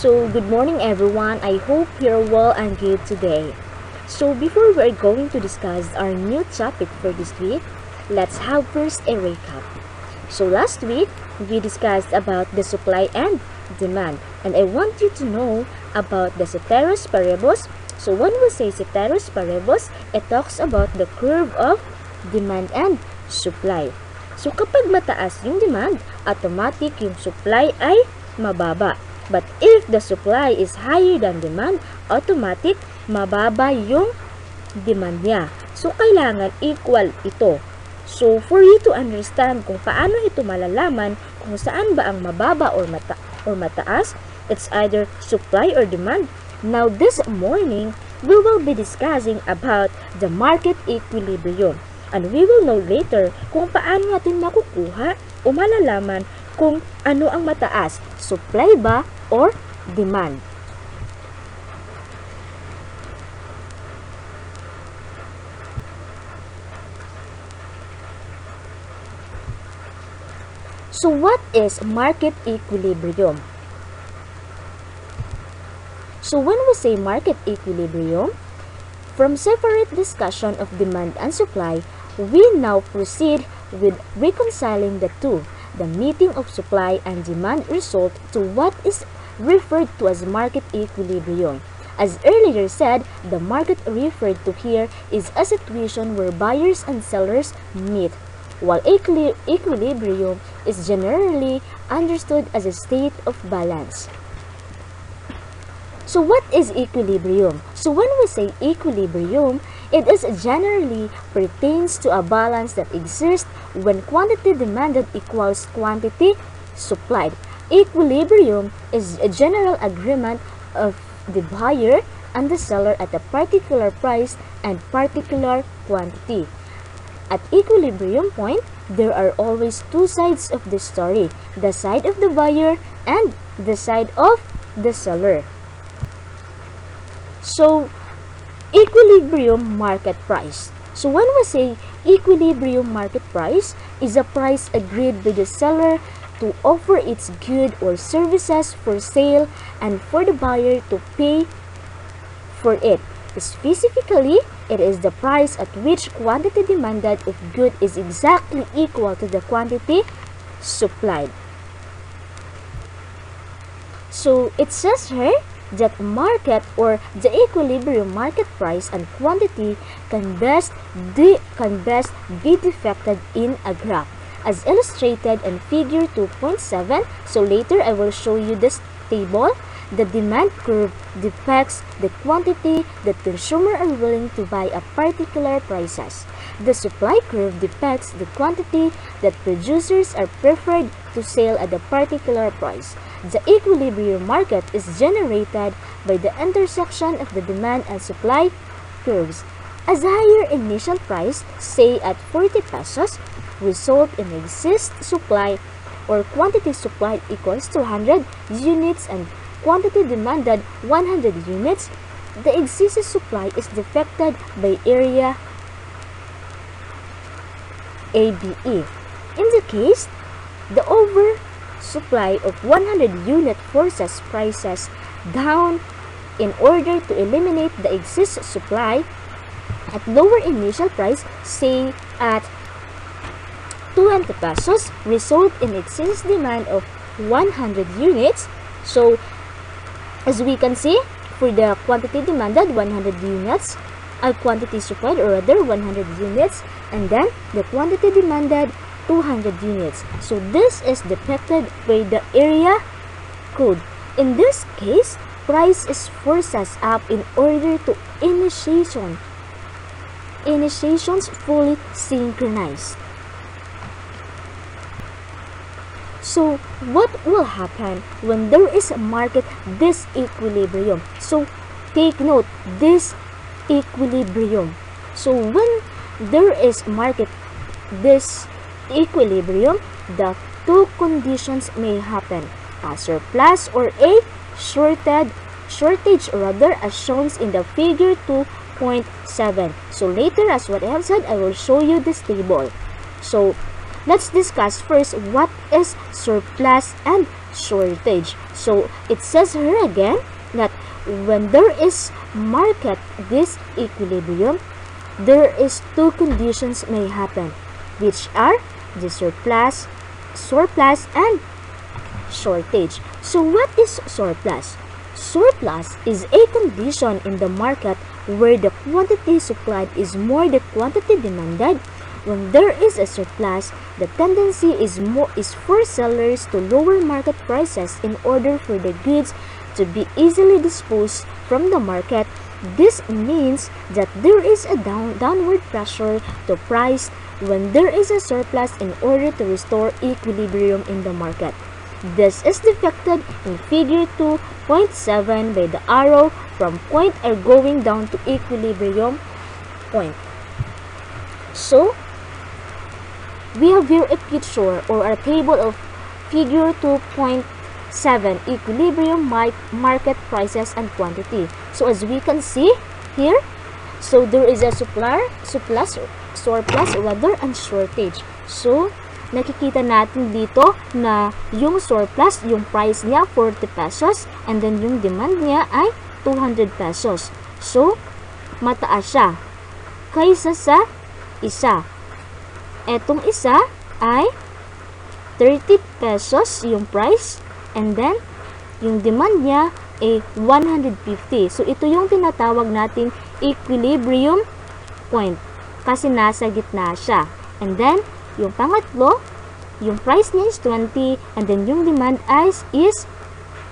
So, good morning everyone. I hope you're well and good today. So, before we're going to discuss our new topic for this week, let's have first a recap. So, last week, we discussed about the supply and demand, and I want you to know about the ceteris paribus. So, when we say ceteris paribus, it talks about the curve of demand and supply. So, kapag mataas yung demand, automatic yung supply ay mababa. But if the supply is higher than demand, automatic mababa yung demand niya. So, kailangan equal ito. So, for you to understand kung paano ito malalaman kung saan ba ang mababa or mataas, it's either supply or demand. Now, this morning, we will be discussing about the market equilibrium. And we will know later kung paano natin makukuha o malalaman kung ano ang mataas, supply ba or demand. So what is market equilibrium? So when we say market equilibrium, from separate discussion of demand and supply, we now proceed with reconciling the two. The meeting of supply and demand result to what is referred to as market equilibrium. As earlier said, the market referred to here is a situation where buyers and sellers meet, while equilibrium is generally understood as a state of balance. So what is equilibrium? So when we say equilibrium, it is generally pertains to a balance that exists when quantity demanded equals quantity supplied. Equilibrium is a general agreement of the buyer and the seller at a particular price and particular quantity. At equilibrium point, there are always two sides of the story, the side of the buyer and the side of the seller. So, equilibrium market price. So when we say equilibrium market price is a price agreed by the seller to offer its good or services for sale and for the buyer to pay for it. Specifically, it is the price at which quantity demanded of good is exactly equal to the quantity supplied. So it says here that market or the equilibrium market price and quantity can best be depicted in a graph as illustrated in figure 2.7. So later I will show you this table. The demand curve depicts the quantity that consumers are willing to buy at particular prices. The supply curve depicts the quantity that producers are preferred to sell at a particular price. The equilibrium market is generated by the intersection of the demand and supply curves. As a higher initial price, say at 40 pesos, result in excess supply or quantity supplied equals to 100 units and quantity demanded 100 units, the excess supply is depicted by area ABE. In the case, the oversupply of 100 unit forces prices down in order to eliminate the excess supply at lower initial price, say at 20 pesos, result in excess demand of 100 units. So, as we can see, for the quantity demanded 100 units, quantity supplied or rather 100 units, and then the quantity demanded 200 units. So this is depicted by the area code. In this case, price is forces up in order to initiations fully synchronized. So what will happen when there is a market disequilibrium? So take note, disequilibrium. So when there is market disequilibrium, the two conditions may happen: a surplus or a shortage rather, as shown in the figure 2.7. So later, as what I have said, I will show you this table. So let's discuss first what is surplus and shortage. So it says here again that when there is market disequilibrium, there is two conditions may happen, which are the surplus, and shortage. So what is surplus? Surplus is a condition in the market where the quantity supplied is more than quantity demanded. When there is a surplus, the tendency is for sellers to lower market prices in order for the goods to be easily disposed from the market. This means that there is a downward pressure to price when there is a surplus in order to restore equilibrium in the market. This is depicted in figure 2.7 by the arrow from point are going down to equilibrium point. So, we have here a picture or a table of figure 2.7 equilibrium market prices and quantity. So as we can see here, so there is a surplus rather, and shortage. So nakikita natin dito na yung surplus, yung price niya 40 pesos and then yung demand niya ay 200 pesos. So mataas siya kaysa sa isa. Etong isa ay 30 pesos yung price and then yung demand niya ay 150. So ito yung tinatawag nating equilibrium point kasi nasa gitna siya. And then yung pangatlo, yung price niya is 20 and then yung demand is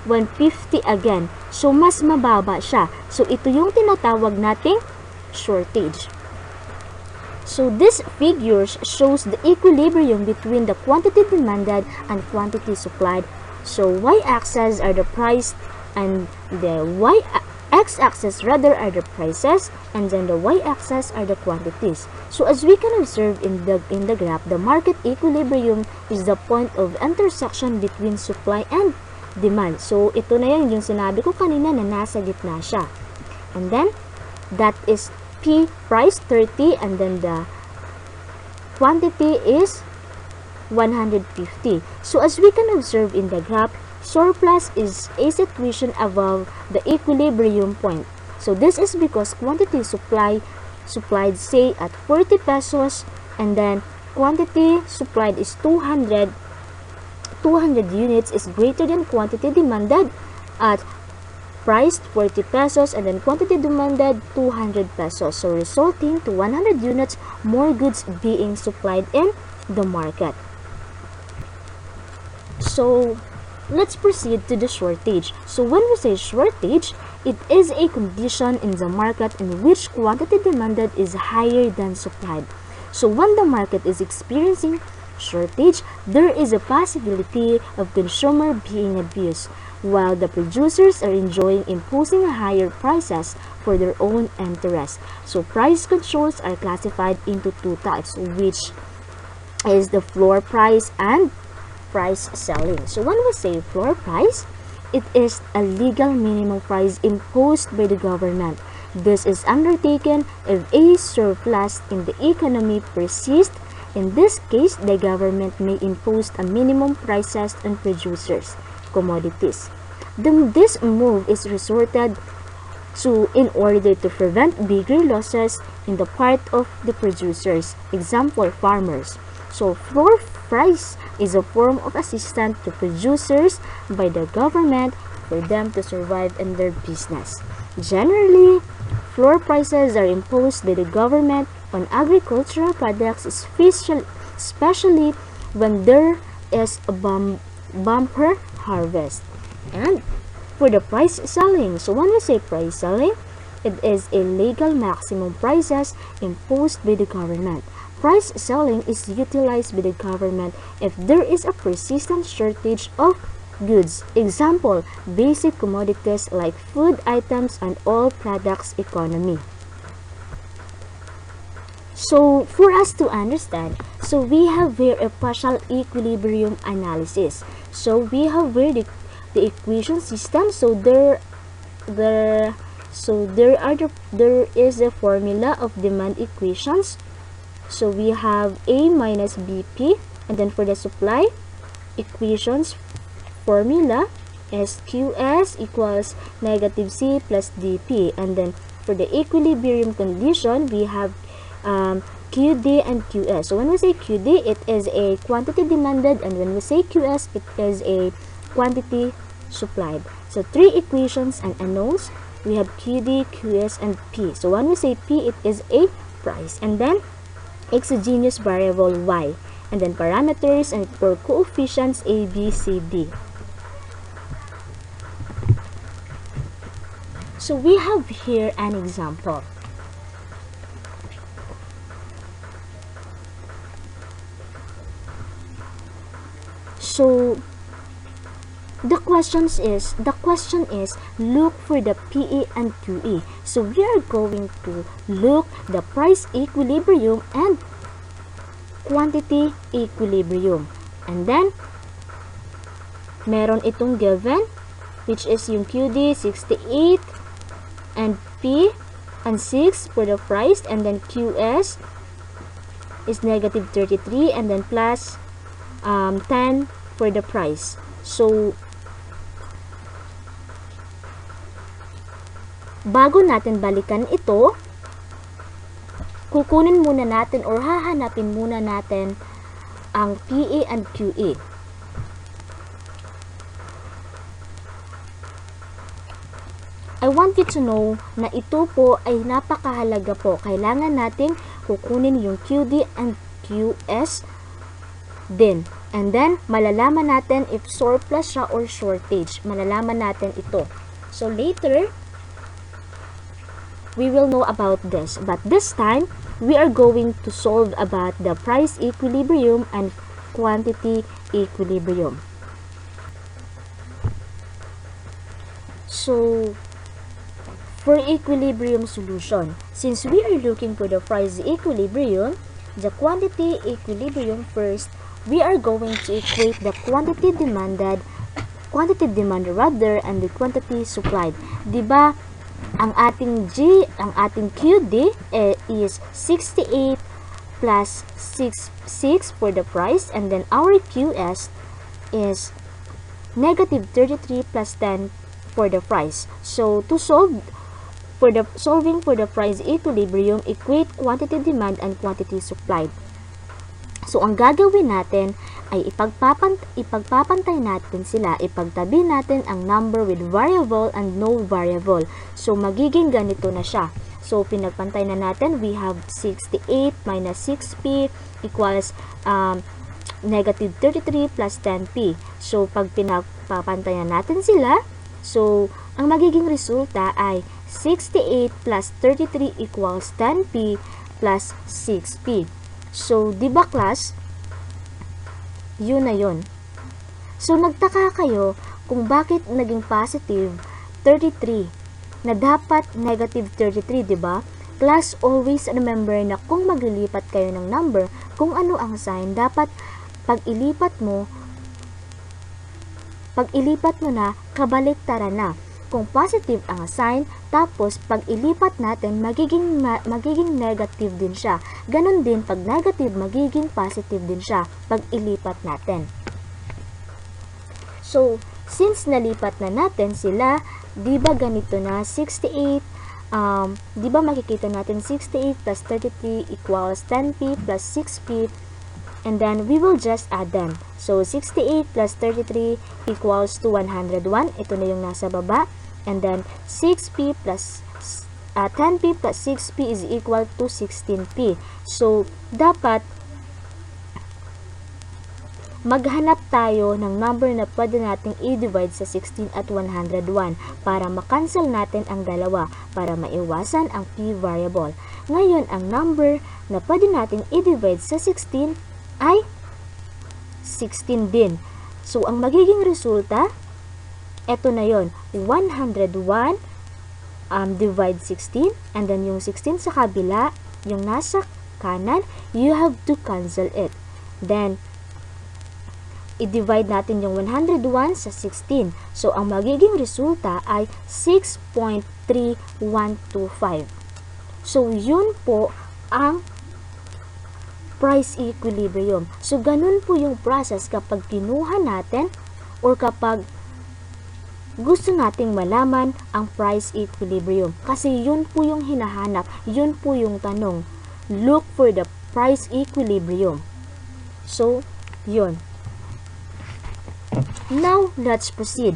150 again. So mas mababa siya. So ito yung tinatawag nating shortage. So this figure shows the equilibrium between the quantity demanded and quantity supplied. So y-axis are the price and the x-axis rather are the prices and then the y-axis are the quantities. So as we can observe in the graph, the market equilibrium is the point of intersection between supply and demand. So ito na yung sinabi ko kanina na nasa gitna siya. And then that is P price 30 and then the quantity is 150. So as we can observe in the graph, surplus is a situation above the equilibrium point. So this is because quantity supplied say at 40 pesos and then quantity supplied is 200 units is greater than quantity demanded at priced 40 pesos and then quantity demanded 200 pesos. So resulting to 100 units more goods being supplied in the market. So let's proceed to the shortage. So when we say shortage, it is a condition in the market in which quantity demanded is higher than supplied. So when the market is experiencing shortage, there is a possibility of consumer being abused, while the producers are enjoying imposing higher prices for their own interest. So price controls are classified into two types, which is the floor price and price selling. So when we say floor price, it is a legal minimum price imposed by the government. This is undertaken if a surplus in the economy persists. In this case, the government may impose a minimum prices on producers' commodities. Then this move is resorted to in order to prevent bigger losses in the part of the producers, example farmers. So floor price is a form of assistance to producers by the government for them to survive in their business. Generally, floor prices are imposed by the government on agricultural products, especially when there is a bumper harvest. And for the price selling, so when we say price selling, it is a legal maximum prices imposed by the government. Price selling is utilized by the government if there is a persistent shortage of goods. Example, basic commodities like food items and all products economy. So for us to understand, so we have here a partial equilibrium analysis. So we have here the equation system. So there is a formula of demand equations. So we have A minus BP, and then for the supply equations formula is QS equals negative C plus DP. And then for the equilibrium condition, we have QD and QS. So when we say QD, it is a quantity demanded, and when we say QS, it is a quantity supplied. So three equations and unknowns. We have QD, QS, and P. So when we say P, it is a price. And then exogenous variable Y. And then parameters and for coefficients A, B, C, D. So we have here an example. So the question is look for the PE and QE. So we are going to look the price equilibrium and quantity equilibrium. And then meron itong given, which is yung QD 68 and P and 6 for the price, and then QS is negative 33 and then plus 10 for the price. So bago natin balikan ito, kukunin muna natin or hahanapin muna natin ang PE and QE. I want you to know na ito po ay napakahalaga po. Kailangan nating kukunin yung QD and QS din. And then, malalaman natin if surplus siya or shortage. Malalaman natin ito. So, later, we will know about this. But this time, we are going to solve about the price equilibrium and quantity equilibrium. So, for equilibrium solution, since we are looking for the price equilibrium, the quantity equilibrium first, we are going to equate the quantity demanded rather, and the quantity supplied. Diba, ang ating QD is 68 plus 6 for the price, and then our QS is negative 33 plus 10 for the price. So, to solving for the price equilibrium, equate quantity demand and quantity supplied. So, ang gagawin natin ay ipagpapantay natin sila, ipagtabi natin ang number with variable and no variable. So, magiging ganito na siya. So, pinagpantay na natin, we have 68 minus 6p equals negative 33 plus 10p. So, pag pinagpapantayan natin sila, so, ang magiging resulta ay 68 plus 33 equals 10p plus 6p. So, di ba class? Yun na yun. So, nagtaka kayo kung bakit naging positive 33 na dapat negative 33, di ba? Class, always remember na kung maglilipat kayo ng number, kung ano ang sign, dapat pag ilipat mo na, kabaliktaran na. Kung positive ang sign, tapos pag ilipat natin, magiging negative din siya. Ganon din, pag negative, magiging positive din siya pag ilipat natin. So, since nalipat na natin sila, di ba ganito na, 68, di ba makikita natin 68 plus 33 equals 10p plus 6p, and then we will just add them. So, 68 plus 33 equals to 101. Ito na yung nasa baba. And then, 6p plus 10p plus 6p is equal to 16p. So, dapat maghanap tayo ng number na pwede nating i-divide sa 16 at 101 para makancel natin ang dalawa, para maiwasan ang p variable. Ngayon, ang number na pwede nating i-divide sa 16 ay 16 din. So, ang magiging resulta, eto na yon, 101 divide 16, and then yung 16 sa kabila, yung nasa kanan, you have to cancel it. Then, i-divide natin yung 101 sa 16. So, ang magiging resulta ay 6.3125. So, yun po ang price equilibrium. So, ganun po yung process kapag kinuha natin or kapag gusto nating malaman ang price equilibrium. Kasi yun po yung hinahanap, yun po yung tanong. Look for the price equilibrium. So, yun. Now, let's proceed.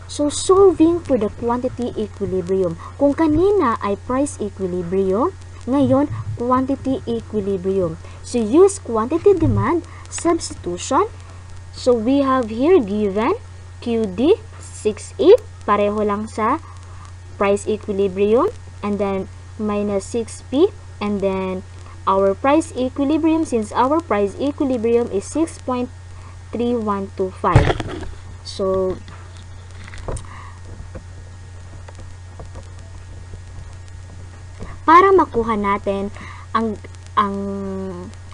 So, solving for the quantity equilibrium. Kung kanina ay price equilibrium, ngayon, quantity equilibrium. So, use quantity demand substitution. So, we have here given QD 68, pareho lang sa price equilibrium, and then minus 6P, and then our price equilibrium, since our price equilibrium is 6.3125. So, para makuha natin ang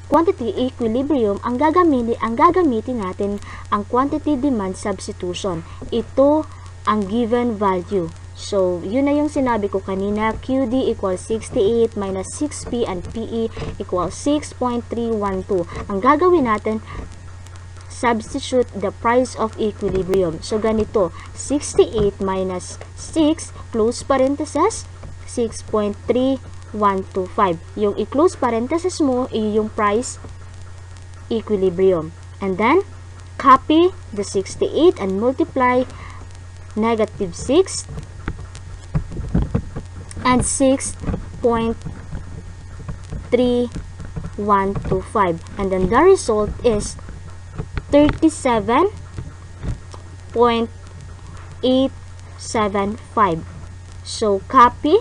quantity equilibrium, ang gagamitin natin ang quantity demand substitution. Ito ang given value. So, yun na yung sinabi ko kanina, QD equals 68 minus 6P and PE equals 6.312. Ang gagawin natin, substitute the price of equilibrium. So, ganito, 68 minus 6, close parenthesis, 6.3125. Yung i-close parenthesis mo, yung price equilibrium. And then, copy the 68 and multiply negative 6 and 6.3125. And then the result is 37.875. So, copy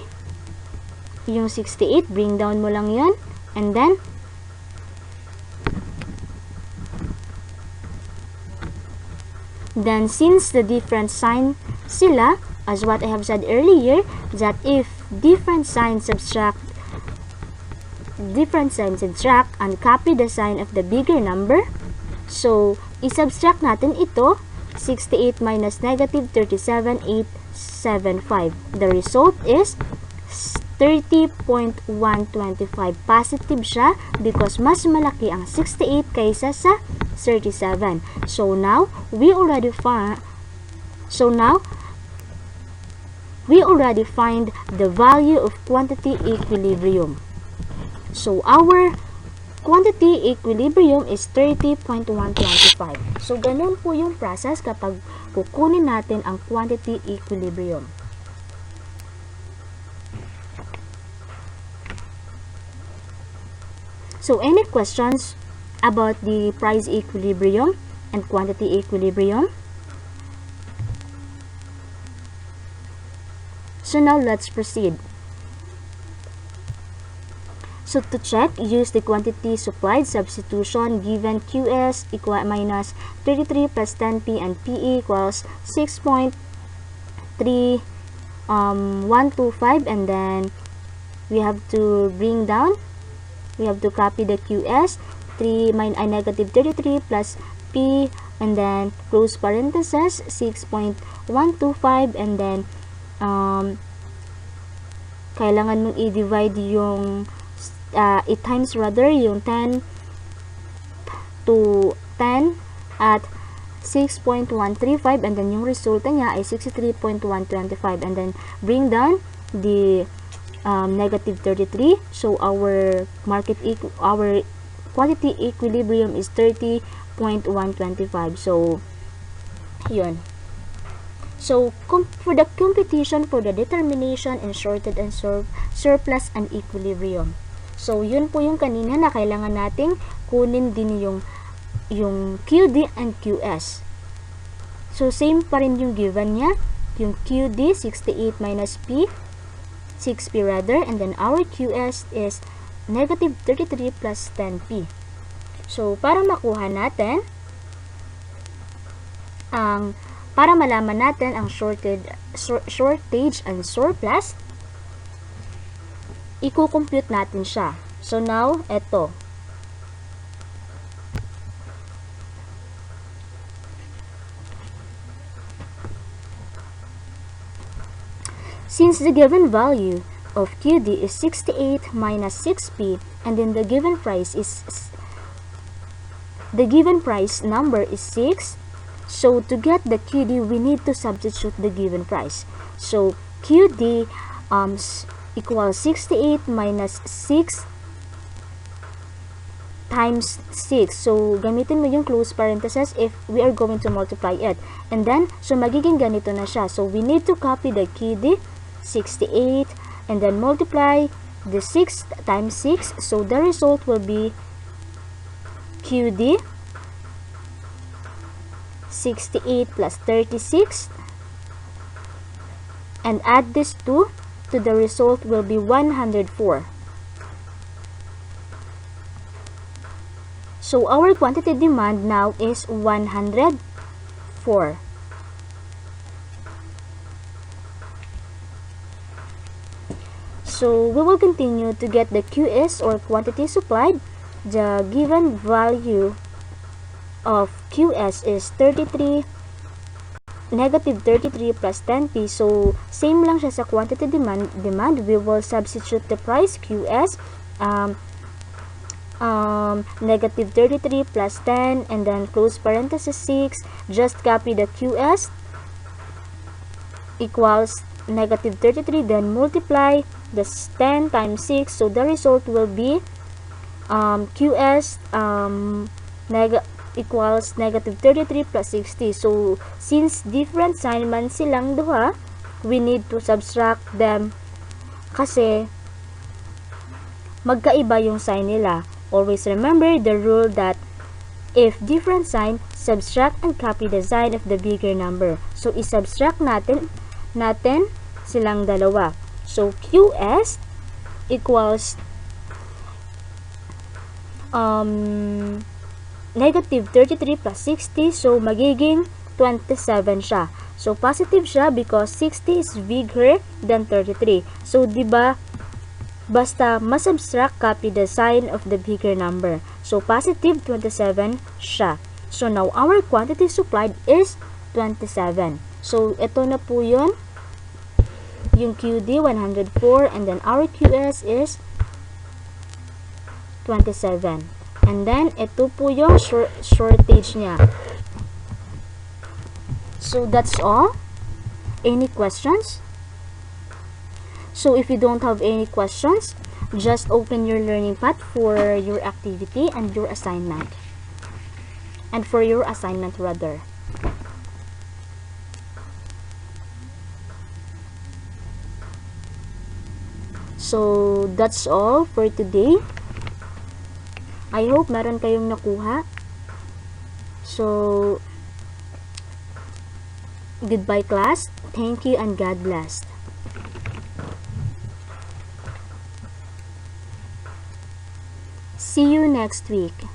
yung 68, bring down mo lang yun, and then since the different sign sila, as what I have said earlier, that if different signs subtract and copy the sign of the bigger number, so i-subtract natin ito, 68 minus negative 37.875. The result is 30.125. Positive siya because mas malaki ang 68 kaysa sa 37. So now we already find the value of quantity equilibrium. So our quantity equilibrium is 30.125. So ganun po yung process kapag kukunin natin ang quantity equilibrium. So, any questions about the price equilibrium and quantity equilibrium? So, now let's proceed. So, to check, use the quantity supplied substitution given QS equal minus 33 plus 10P and PE equals 6.3125, and then we have to bring down. We have to copy the QS, negative 33 plus P, and then close parenthesis, 6.125, and then kailangan mong i-divide yung i-times rather yung 10 to 10 at 6.135, and then yung resulta niya ay 63.125, and then bring down the negative 33. So our quantity equilibrium is 30.125. So yun. So for the computation for the determination in shorted and surplus and equilibrium. So yun po yung kanina na kailangan nating kunin din yung QD and QS. So same pa rin yung given niya, yung QD 68 minus P, 6P rather, and then our QS is negative 33 plus 10P. So, para makuha natin para malaman natin ang shortage and surplus, i-compute natin siya. So, now, eto. Since the given value of QD is 68 minus 6P, and then the given price is the given price number is 6. So to get the QD, we need to substitute the given price. So QD equals 68 minus 6 times 6. So gamitin mo yung close parenthesis if we are going to multiply it. And then, so magiging ganito na siya. So we need to copy the QD, 68, and then multiply the 6 times 6. So the result will be QD 68 plus 36, and add this 2 to the result will be 104. So our quantity demand now is 104. So we will continue to get the QS, or quantity supplied. The given value of QS is 33, negative 33 plus 10p. So same lang siya sa quantity demand. We will substitute the price QS, negative 33 plus 10, and then close parenthesis 6. Just copy the QS equals negative 33, then multiply the 10 times 6. So the result will be QS equals negative 33 plus 60. So since different sign man silang duha, we need to subtract them kasi magkaiba yung sign nila. Always remember the rule that if different sign, subtract and copy the sign of the bigger number. So i-subtract natin silang dalawa. So QS equals negative 33 plus 60. So magiging 27 siya. So positive siya because 60 is bigger than 33. So diba, basta masubtract, copy the sign of the bigger number. So positive 27 siya. So now our quantity supplied is 27. So ito na po yun, yung QD 104, and then our QS is 27. And then ito po yung shortage niya. So that's all. Any questions? So if you don't have any questions, just open your learning pad for your activity and your assignment. And for your assignment rather. So that's all for today. I hope meron kayong nakuha. So goodbye class. Thank you and God bless. See you next week.